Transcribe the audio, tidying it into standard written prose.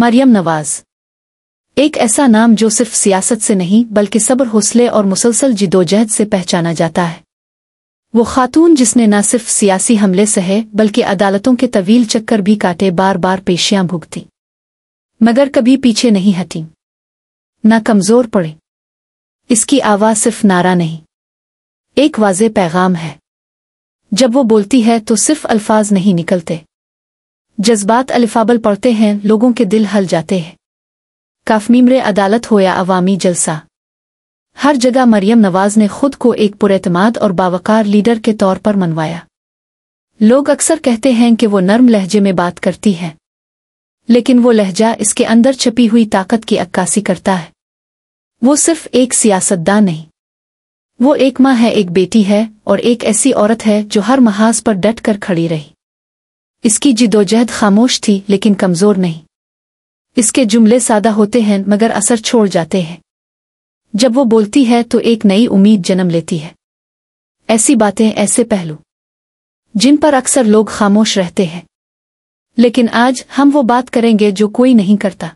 مریم نواز ایک ایسا نام جو صرف سیاست سے نہیں بلکہ صبر، حوصلے اور مسلسل جدوجہد سے پہچانا جاتا ہے۔ وہ خاتون جس نے نہ صرف سیاسی حملے سہے بلکہ عدالتوں کے طویل چکر بھی کاٹے، بار بار پیشیاں بھگتی، مگر کبھی پیچھے نہیں ہٹی، نہ کمزور پڑے۔ اس کی آواز صرف نعرہ نہیں، ایک واضح پیغام ہے۔ جب وہ بولتی ہے تو صرف الفاظ نہیں نکلتے، جذبات الفابل پڑھتے ہیں، لوگوں کے دل ہل جاتے ہیں۔ کافمیر عدالت ہو یا عوامی جلسہ، ہر جگہ مریم نواز نے خود کو ایک پراعتماد اور باوقار لیڈر کے طور پر منوایا۔ لوگ اکثر کہتے ہیں کہ وہ نرم لہجے میں بات کرتی ہے، لیکن وہ لہجہ اس کے اندر چھپی ہوئی طاقت کی عکاسی کرتا ہے۔ وہ صرف ایک سیاستدان نہیں، وہ ایک ماں ہے، ایک بیٹی ہے، اور ایک ایسی عورت ہے جو ہر محاذ پر ڈٹ کر کھڑی رہی۔ اس کی جدوجہد خاموش تھی لیکن کمزور نہیں۔ اس کے جملے سادہ ہوتے ہیں مگر اثر چھوڑ جاتے ہیں۔ جب وہ بولتی ہے تو ایک نئی امید جنم لیتی ہے۔ ایسی باتیں، ایسے پہلو جن پر اکثر لوگ خاموش رہتے ہیں، لیکن آج ہم وہ بات کریں گے جو کوئی نہیں کرتا۔